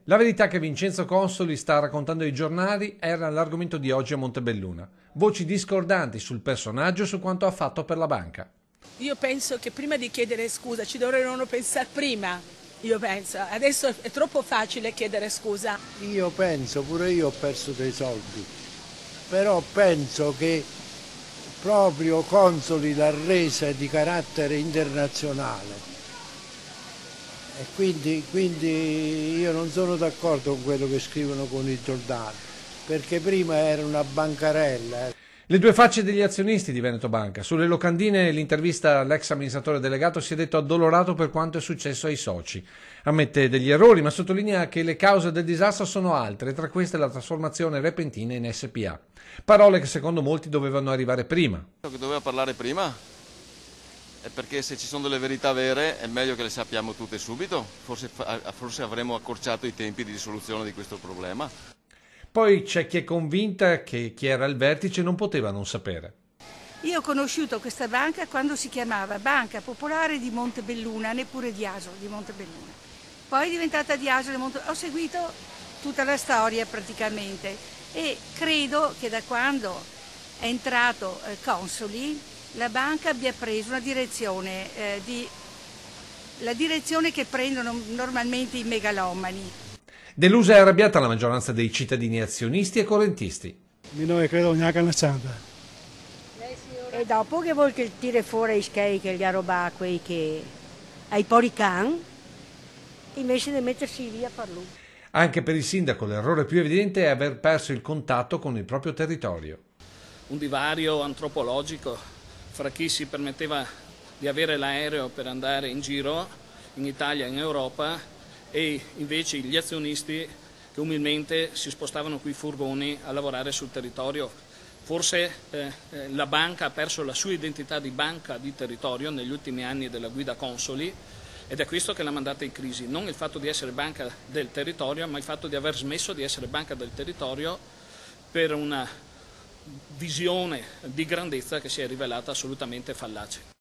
La verità che Vincenzo Consoli sta raccontando ai giornali era l'argomento di oggi a Montebelluna. Voci discordanti sul personaggio e su quanto ha fatto per la banca. Io penso che prima di chiedere scusa ci dovremmo pensare prima. Io penso, adesso è troppo facile chiedere scusa. Io penso, pure io ho perso dei soldi, però penso che proprio Consoli l'ha resa di carattere internazionale. E quindi io non sono d'accordo con quello che scrivono con i giornali, perché prima era una bancarella. Le due facce degli azionisti di Veneto Banca. Sulle locandine l'intervista all'ex amministratore delegato si è detto addolorato per quanto è successo ai soci. Ammette degli errori, ma sottolinea che le cause del disastro sono altre, tra queste la trasformazione repentina in SPA. Parole che secondo molti dovevano arrivare prima. Che doveva parlare prima? È perché se ci sono delle verità vere è meglio che le sappiamo tutte subito, forse avremmo accorciato i tempi di risoluzione di questo problema. Poi c'è chi è convinta che chi era al vertice non poteva non sapere. Io ho conosciuto questa banca quando si chiamava Banca Popolare di Montebelluna, neppure di Asolo, di Montebelluna. Poi è diventata di Asolo, ho seguito tutta la storia praticamente e credo che da quando è entrato Consoli la banca abbia preso una direzione, la direzione che prendono normalmente i megalomani. Delusa e arrabbiata la maggioranza dei cittadini azionisti e correntisti. Noi credo neanche una santa. E dopo che vuol che tira fuori i schei che gli ha rubato quei che ai porican, invece di mettersi via per lui. Anche per il sindaco l'errore più evidente è aver perso il contatto con il proprio territorio. Un divario antropologico fra chi si permetteva di avere l'aereo per andare in giro in Italia e in Europa e invece gli azionisti che umilmente si spostavano coi furgoni a lavorare sul territorio. Forse la banca ha perso la sua identità di banca di territorio negli ultimi anni della guida Consoli ed è questo che l'ha mandata in crisi, non il fatto di essere banca del territorio, ma il fatto di aver smesso di essere banca del territorio per una visione di grandezza che si è rivelata assolutamente fallace.